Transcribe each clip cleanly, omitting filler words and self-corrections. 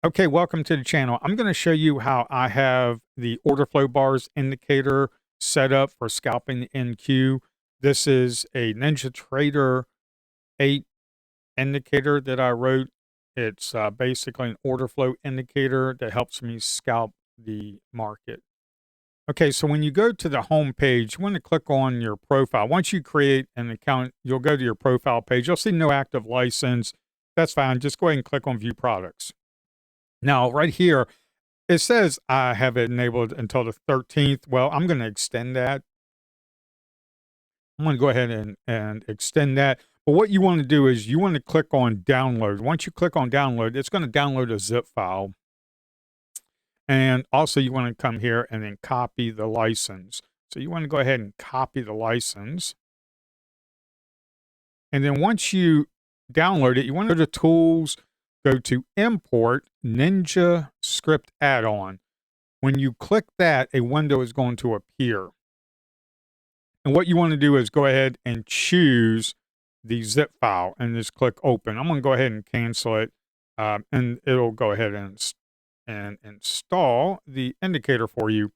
Okay, welcome to the channel. I'm going to show you how I have the order flow bars indicator set up for scalping the NQ. This is a NinjaTrader 8 indicator that I wrote. It's basically an order flow indicator that helps me scalp the market. Okay, so when you go to the home page, you want to click on your profile. Once you create an account, you'll go to your profile page. You'll see no active license. That's fine. Just go ahead and click on View Products. Now, right here, it says I have it enabled until the 13th. Well, I'm going to extend that. I'm going to go ahead and extend that. But what you want to do is you want to click on download. Once you click on download, it's going to download a zip file. And also you want to come here and then copy the license. So you want to go ahead and copy the license. And then once you download it, you want to go to Tools, go to Import Ninja Script Add-on. When you click that, a window is going to appear. And what you want to do is go ahead and choose the zip file and just click open. I'm going to go ahead and cancel it, and it'll go ahead and install the indicator for you.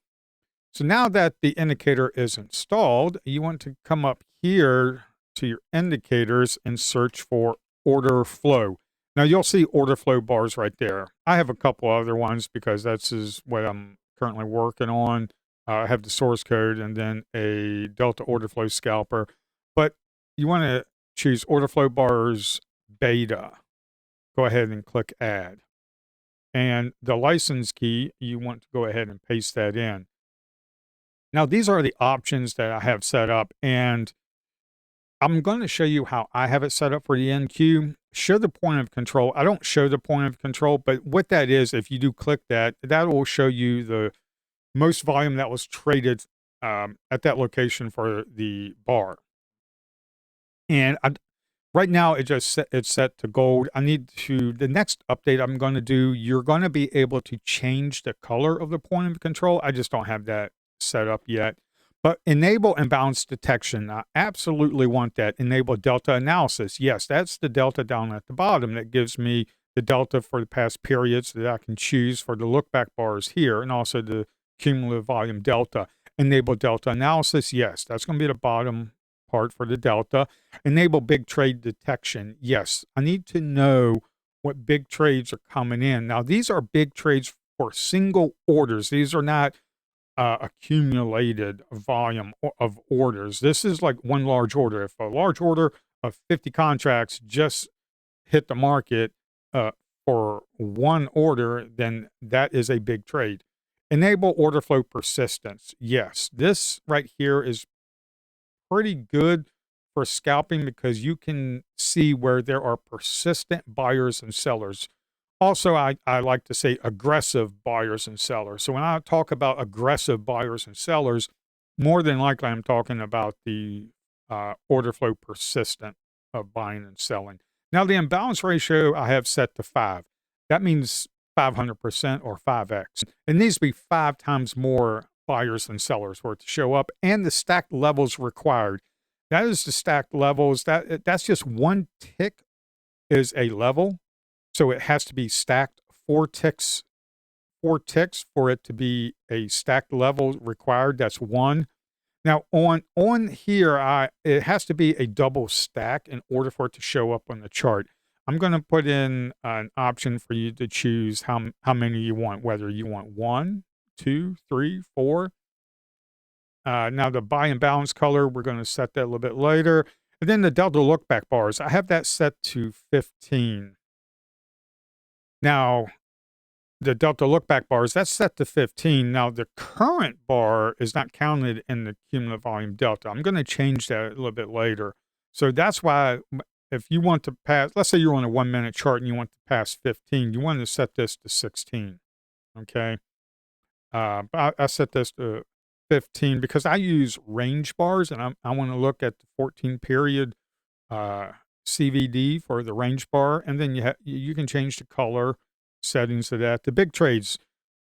So now that the indicator is installed, you want to come up here to your indicators and search for order flow. Now you'll see order flow bars right there. I have a couple other ones because that's what I'm currently working on. I have the source code and then a Delta order flow scalper. But you want to choose order flow bars beta. Go ahead and click add. And the license key, you want to go ahead and paste that in. Now these are the options that I have set up, and I'm going to show you how I have it set up for the NQ. Show the point of control. I don't show the point of control, but what that is, if you do click that, that will show you the most volume that was traded at that location for the bar. And right now it's set to gold. The next update I'm going to do, you're going to be able to change the color of the point of control. I just don't have that set up yet. But enable imbalance detection. I absolutely want that. Enable delta analysis. Yes, that's the delta down at the bottom that gives me the delta for the past periods that I can choose for the look back bars here, and also the cumulative volume delta. Enable delta analysis. Yes, that's going to be the bottom part for the delta. Enable big trade detection. Yes, I need to know what big trades are coming in. Now, these are big trades for single orders. These are not accumulated volume of orders. This is like one large order. If a large order of 50 contracts just hit the market for one order, then that is a big trade. Enable order flow persistence. Yes, this right here is pretty good for scalping because you can see where there are persistent buyers and sellers. Also, I like to say aggressive buyers and sellers. So when I talk about aggressive buyers and sellers, more than likely I'm talking about the order flow persistent of buying and selling. Now the imbalance ratio I have set to 5. That means 500% or 5x. It needs to be 5 times more buyers and sellers for it to show up, and the stacked levels required. That is the stacked levels. That's just one tick is a level. So it has to be stacked 4 ticks for it to be a stacked level required. That's 1. Now on here, it has to be a double stack in order for it to show up on the chart. I'm going to put in an option for you to choose how many you want, whether you want 1, 2, 3, 4. Now the buy and balance color, we're going to set that a little bit later. And then the delta look back bars, I have that set to 15. Now, the delta look back bars, that's set to 15. Now, the current bar is not counted in the cumulative volume delta. I'm going to change that a little bit later. So that's why if you want to pass, let's say you're on a 1-minute chart and you want to pass 15, you want to set this to 16. Okay. But I set this to 15 because I use range bars, and I want to look at the 14 period CVD for the range bar, and then you can change the color settings of that. The big trades,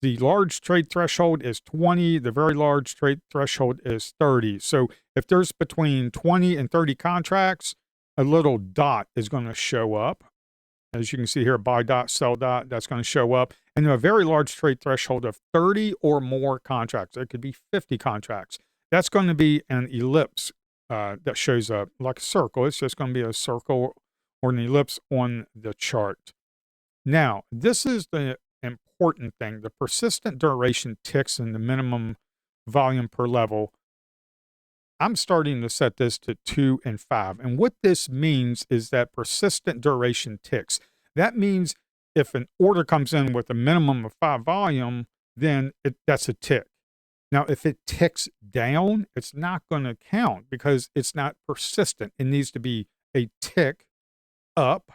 the large trade threshold is 20. The very large trade threshold is 30. So if there's between 20 and 30 contracts, a little dot is going to show up As you can see here, buy dot, sell dot, that's going to show up. And then a very large trade threshold of 30 or more contracts. It could be 50 contracts. That's going to be an ellipse that shows up like a circle. It's just going to be a circle or an ellipse on the chart. Now, this is the important thing. The persistent duration ticks in the minimum volume per level. I'm starting to set this to 2 and 5. And what this means is that persistent duration ticks. That means if an order comes in with a minimum of 5 volume, then that's a tick. Now, if it ticks down, it's not going to count because it's not persistent. It needs to be a tick up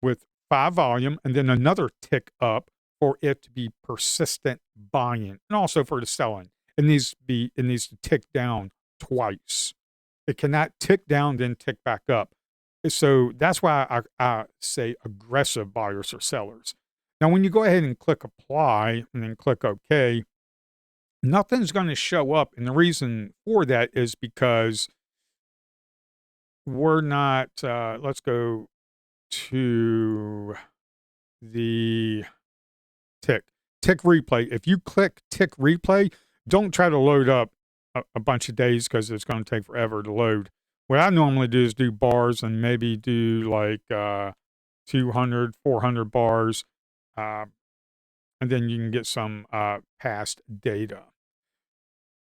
with 5 volume and then another tick up for it to be persistent buying and also for the selling. It needs to tick down twice. It cannot tick down, then tick back up. So that's why I say aggressive buyers or sellers. Now, when you go ahead and click apply and then click OK, nothing's going to show up. And the reason for that is because we're not, let's go to the tick replay. If you click tick replay, don't try to load up a bunch of days because it's going to take forever to load. What I normally do is do bars and maybe do like 200, 400 bars, and then you can get some past data.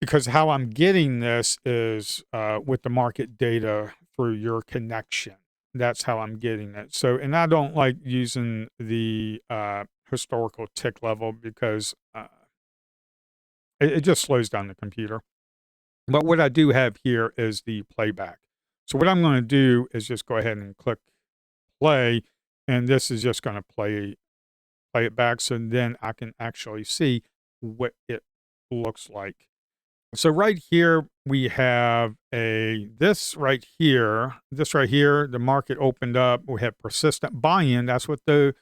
Because how I'm getting this is with the market data through your connection. That's how I'm getting it. So, and I don't like using the historical tick level because it just slows down the computer. But what I do have here is the playback. So what I'm going to do is just go ahead and click play, and this is just going to play it back. So then I can actually see what it looks like. So right here, we have this right here, the market opened up. We have persistent buy-in. That's what the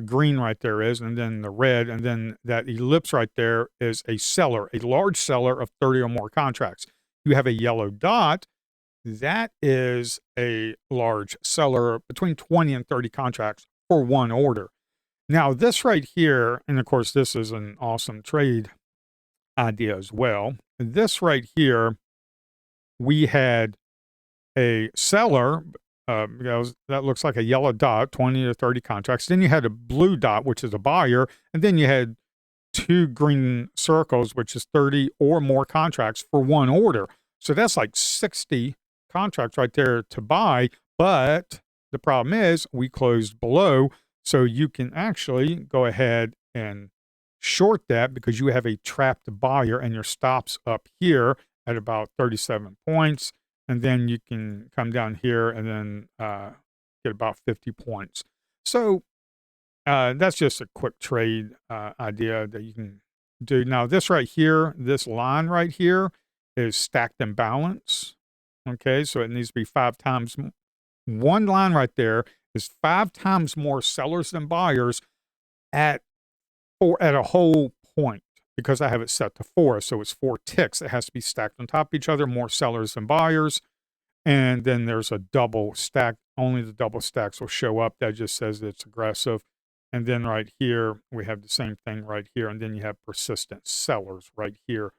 green right there is. And then the red, and then that ellipse right there is a seller, a large seller of 30 or more contracts. You have a yellow dot. That is a large seller between 20 and 30 contracts for one order. Now this right here, and of course, this is an awesome trade idea as well. This right here, we had a seller, because that looks like a yellow dot, 20 to 30 contracts. Then you had a blue dot, which is a buyer. And then you had 2 green circles, which is 30 or more contracts for one order. So that's like 60 contracts right there to buy. But the problem is we closed below. So you can actually go ahead and short that because you have a trapped buyer and your stops up here at about 37 points. And then you can come down here and then get about 50 points. So that's just a quick trade idea that you can do. Now, this right here, this line right here is stacked and balance. Okay, so it needs to be 5 times. One line right there is 5 times more sellers than buyers at a whole point, because I have it set to 4. So it's 4 ticks. It has to be stacked on top of each other, more sellers than buyers. And then there's a double stack. Only the double stacks will show up. That just says it's aggressive. And then right here, we have the same thing right here. And then you have persistent sellers right here.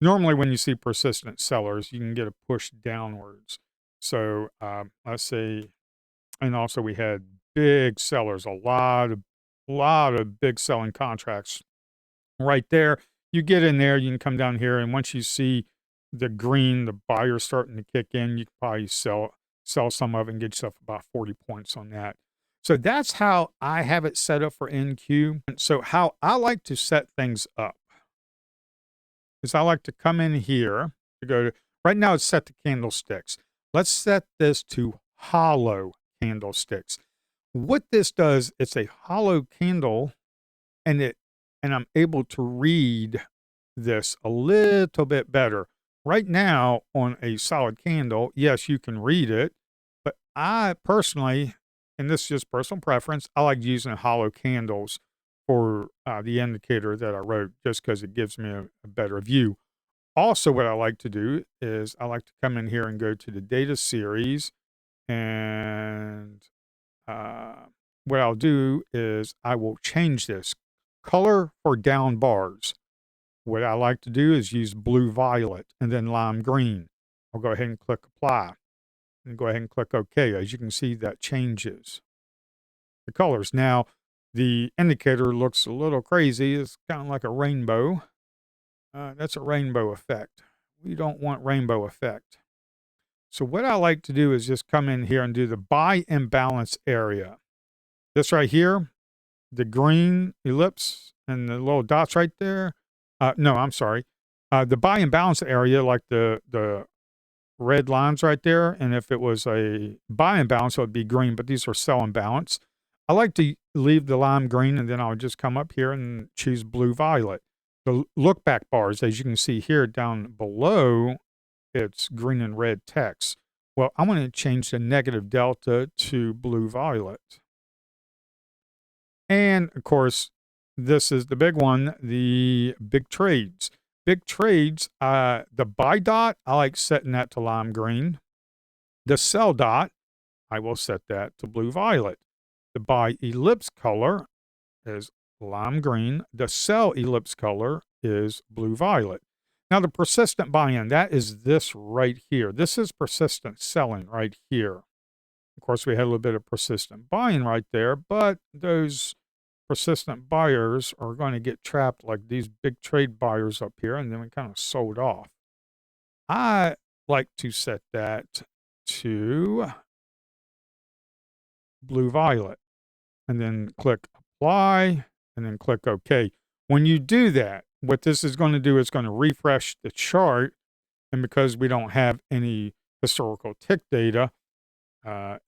Normally, when you see persistent sellers, you can get a push downwards. So let's say, and also we had big sellers, a lot of big selling contracts right there. You get in there, you can come down here, and once you see the green, the buyer starting to kick in, you can probably sell some of it and get yourself about 40 points on that. So that's how I have it set up for NQ. So how I like to set things up is I like to come in here to go to, right now it's set to candlesticks. Let's set this to hollow candlesticks. What this does, it's a hollow candle, and I'm able to read this a little bit better. Right now, on a solid candle, yes, you can read it, but I personally, and this is just personal preference, I like using hollow candles for the indicator that I wrote, just because it gives me a better view. Also, what I like to do is I like to come in here and go to the data series, and what I'll do is I will change this color for down bars. What I like to do is use blue violet and then lime green. I'll go ahead and click apply and go ahead and click OK. As you can see, that changes the colors. Now, the indicator looks a little crazy. It's kind of like a rainbow. That's a rainbow effect. We don't want rainbow effect. So what I like to do is just come in here and do the buy imbalance area. This right here, the green ellipse and the little dots right there. No, I'm sorry. The buy imbalance area, like the red lines right there. And if it was a buy imbalance, it would be green, but these are sell imbalance. I like to leave the lime green, and then I'll just come up here and choose blue violet. The look back bars, as you can see here down below, it's green and red text. Well, I'm going to change the negative delta to blue violet. And of course, this is the big one, the big trades. Big trades, the buy dot, I like setting that to lime green. The sell dot, I will set that to blue violet. The buy ellipse color is lime green. The sell ellipse color is blue violet. Now, the persistent buy-in, that is this right here. This is persistent selling right here. Of course, we had a little bit of persistent buying right there, but those persistent buyers are going to get trapped like these big trade buyers up here, and then we kind of sold off. I like to set that to blue violet and then click apply and then click OK. When you do that, what this is going to do is going to refresh the chart. And because we don't have any historical tick data,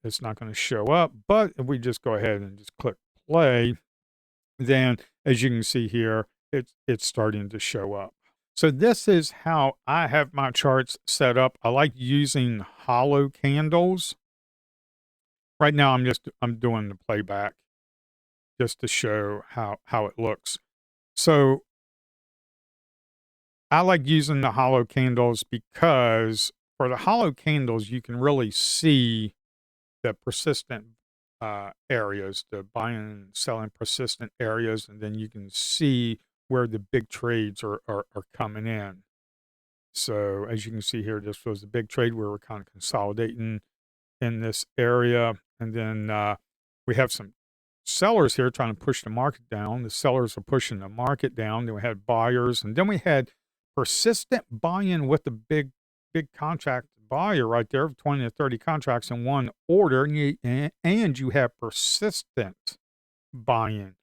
it's not going to show up. But if we just go ahead and just click play, then as you can see here, it's starting to show up. So this is how I have my charts set up. I like using hollow candles. Right now I'm doing the playback just to show how it looks. So I like using the hollow candles because for the hollow candles, you can really see the persistent areas, the buying and selling persistent areas, and then you can see where the big trades are coming in. So as you can see here, this was the big trade where we're kind of consolidating in this area. And then we have some sellers here trying to push the market down. The sellers are pushing the market down. Then we had buyers, and then we had persistent buy-in with the big contract buyer right there, 20 to 30 contracts in one order, and you have persistent buy-in.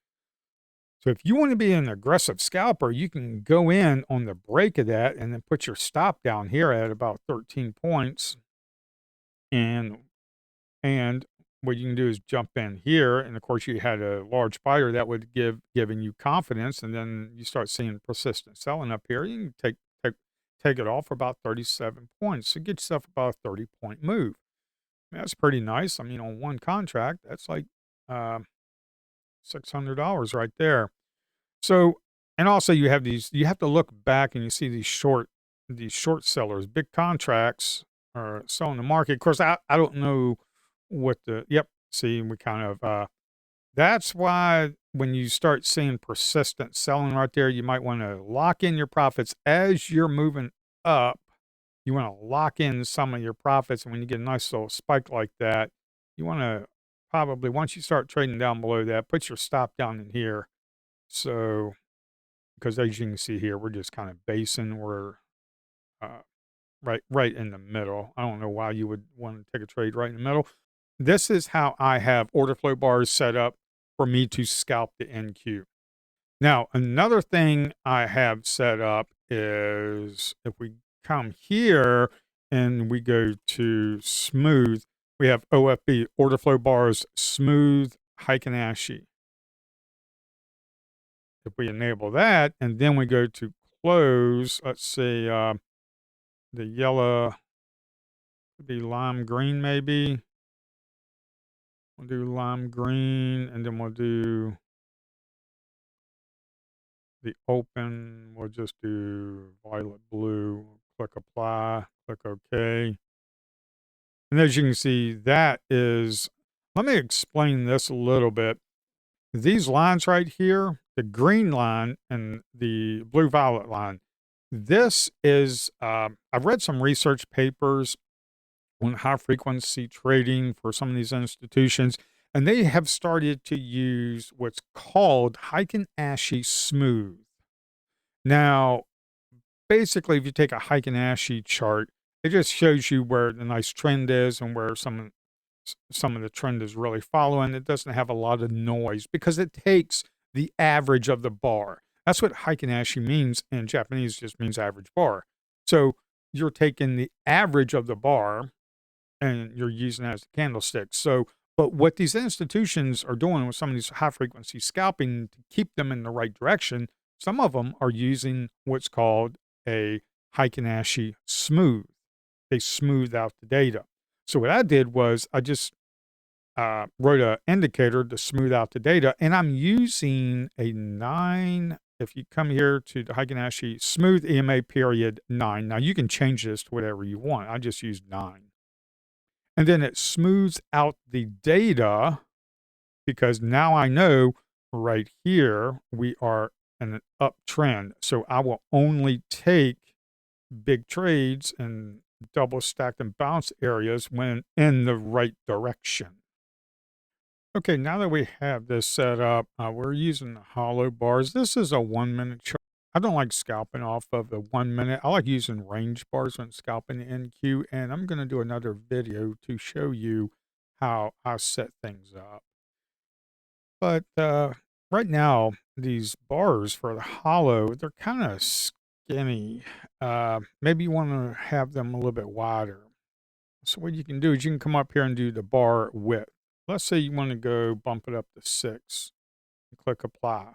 So if you want to be an aggressive scalper, you can go in on the break of that and then put your stop down here at about 13 points. And what you can do is jump in here, and of course you had a large buyer that would giving you confidence, and then you start seeing persistent selling up here. You can take it off for about 37 points. So get yourself about a 30-point move. That's pretty nice. I mean, on one contract, that's like $600 right there. So, and also you have these. You have to look back and you see these short sellers, big contracts are selling the market. Of course, I don't know what the. Yep. See, we kind of. That's why when you start seeing persistent selling right there, you might want to lock in your profits as you're moving up. You want to lock in some of your profits. And when you get a nice little spike like that, you want to probably, once you start trading down below that, put your stop down in here. So, because as you can see here, we're just kind of basing. We're right in the middle. I don't know why you would want to take a trade right in the middle. This is how I have order flow bars set up for me to scalp the NQ. Now, another thing I have set up is if we come here and we go to smooth, we have OFB, order flow bars, smooth, Heikin-Ashi. If we enable that, and then we go to close, let's see, the yellow could be lime green maybe. We'll do lime green, and then we'll do the open. We'll just do violet blue. Click apply, click OK. And as you can see, that is Let me explain this a little bit. These lines right here, the green line and the blue violet line, this is, I've read some research papers on high frequency trading for some of these institutions, and they have started to use what's called Heikin-Ashi smooth. Now, basically, if you take a Heikin-Ashi chart, it just shows you where the nice trend is and where some of the trend is really following. It doesn't have a lot of noise because it takes the average of the bar. That's what Heikin-Ashi means in Japanese, just means average bar. So you're taking the average of the bar and you're using that as a candlestick. So, but what these institutions are doing with some of these high frequency scalping to keep them in the right direction, some of them are using what's called a Heikin-Ashi smooth. They smooth out the data. So what I did was I just wrote an indicator to smooth out the data, and I'm using a 9. If you come here to the Heikin-Ashi smooth EMA period 9. Now you can change this to whatever you want. I just used 9. And then it smooths out the data because now I know right here we are in an uptrend. So I will only take big trades and double stacked and bounce areas when in the right direction. Okay, now that we have this set up, we're using the hollow bars. This is a 1-minute chart. I don't like scalping off of the 1 minute. I like using range bars when scalping the NQ, and I'm going to do another video to show you how I set things up. But right now, these bars for the hollow, they're kind of skinny. Maybe you want to have them a little bit wider. So what you can do is you can come up here and do the bar width. Let's say you want to go bump it up to 6 and click apply.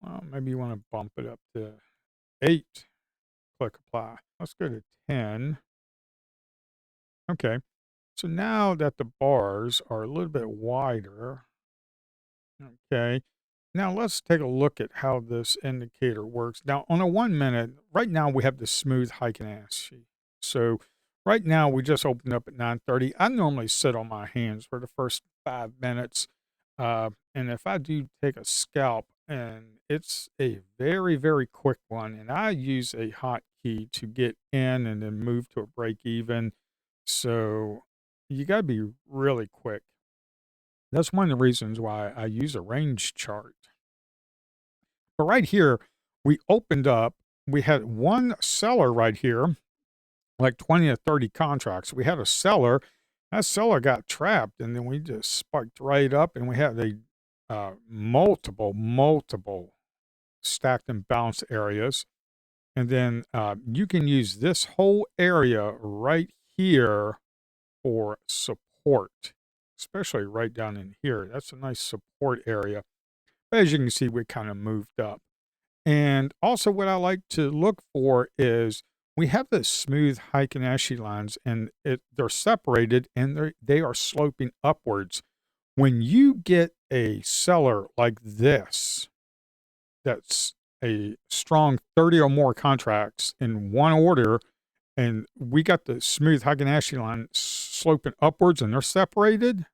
Well, maybe you want to bump it up to 8, click apply. Let's go to 10. Okay, so now that the bars are a little bit wider, okay, now let's take a look at how this indicator works. Now on a 1 minute, right now we have the smooth Heikin-Ashi. So right now we just opened up at 9:30. I normally sit on my hands for the first 5 minutes. And if I do take a scalp, and it's a very, very quick one, and I use a hotkey to get in and then move to a break even. So you got to be really quick. That's one of the reasons why I use a range chart. But right here, we opened up, we had one seller right here, like 20 or 30 contracts. We had a seller, that seller got trapped, and then we just spiked right up, and we had a multiple stacked and bounced areas. And then you can use this whole area right here for support, especially right down in here. That's a nice support area. But as you can see, we kind of moved up. And also what I like to look for is we have the smooth Heikin-Ashi lines, and they're separated and they are sloping upwards. When you get a seller like this, that's a strong 30 or more contracts in one order, and we got the smooth Heikin-Ashi line sloping upwards and they're separated,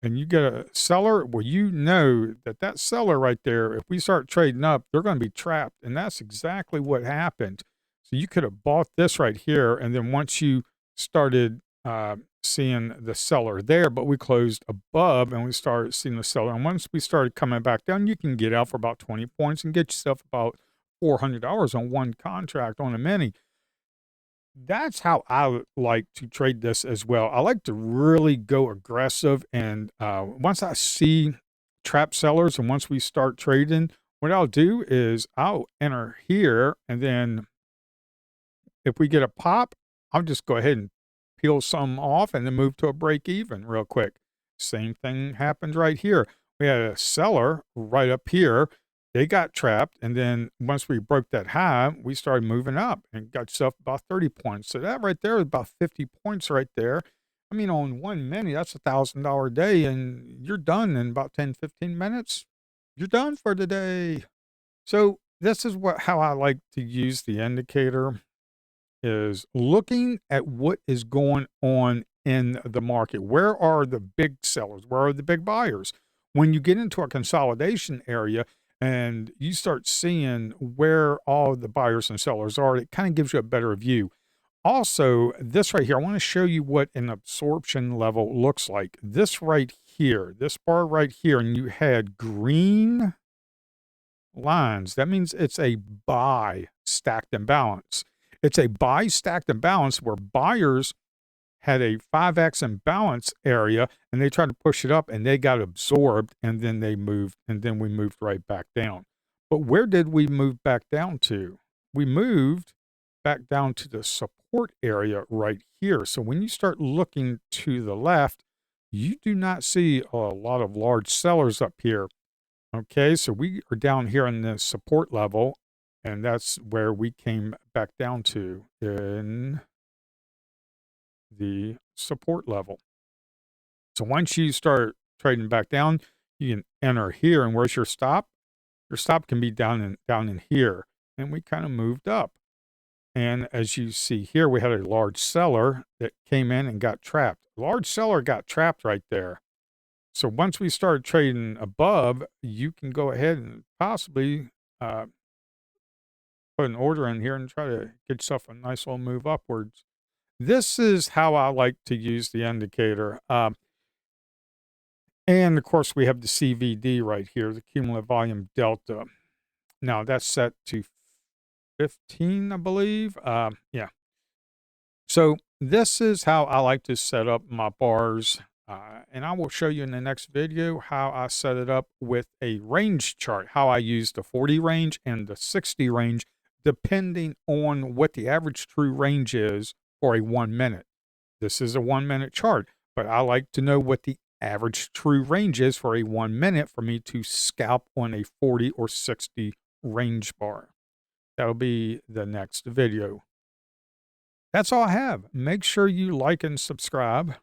and you get a seller, well, you know that that seller right there, if we start trading up, they're going to be trapped. And that's exactly what happened. So you could have bought this right here. And then once you started seeing the seller there, but we closed above and we started seeing the seller. And once we started coming back down, you can get out for about 20 points and get yourself about $400 on one contract on a mini. That's how I like to trade this as well. I like to really go aggressive, and once I see trap sellers and once we start trading, what I'll do is I'll enter here, and then if we get a pop, I'll just go ahead and peel some off and then move to a break even real quick. Same thing happened right here. We had a seller right up here. They got trapped, and then once we broke that high, we started moving up and got yourself about 30 points. So that right there is about 50 points right there. I mean, on 1 minute, that's $1,000 day, and you're done in about 10, 15 minutes. You're done for the day. So this is how I like to use the indicator, is looking at what is going on in the market? Where are the big sellers? Where are the big buyers? When you get into a consolidation area and you start seeing where all the buyers and sellers are, it kind of gives you a better view. Also, this right here, I want to show you what an absorption level looks like. This right here, this bar right here, and you had green lines. That means it's a buy stacked and balanced. It's a buy stacked and balanced where buyers had a 5x imbalance area and they tried to push it up and they got absorbed and then they moved and then we moved right back down. But where did we move back down to? We moved back down to the support area right here. So when you start looking to the left, you do not see a lot of large sellers up here. Okay, so we are down here in the support level, and that's where we came back down to in the support level. So once you start trading back down, you can enter here, and where's your stop? Your stop can be down in here, and we kind of moved up. And as you see here, we had a large seller that came in and got trapped. A large seller got trapped right there. So once we started trading above, you can go ahead and possibly put an order in here and try to get yourself a nice little move upwards. This is how I like to use the indicator. And of course, we have the CVD right here, the cumulative volume delta. Now that's set to 15, I believe. Yeah. So this is how I like to set up my bars. And I will show you in the next video how I set it up with a range chart, how I use the 40 range and the 60 range, depending on what the average true range is for a 1 minute. This is a 1 minute chart, but I like to know what the average true range is for a 1 minute for me to scalp on a 40 or 60 range bar. That'll be the next video. That's all I have. Make sure you like and subscribe.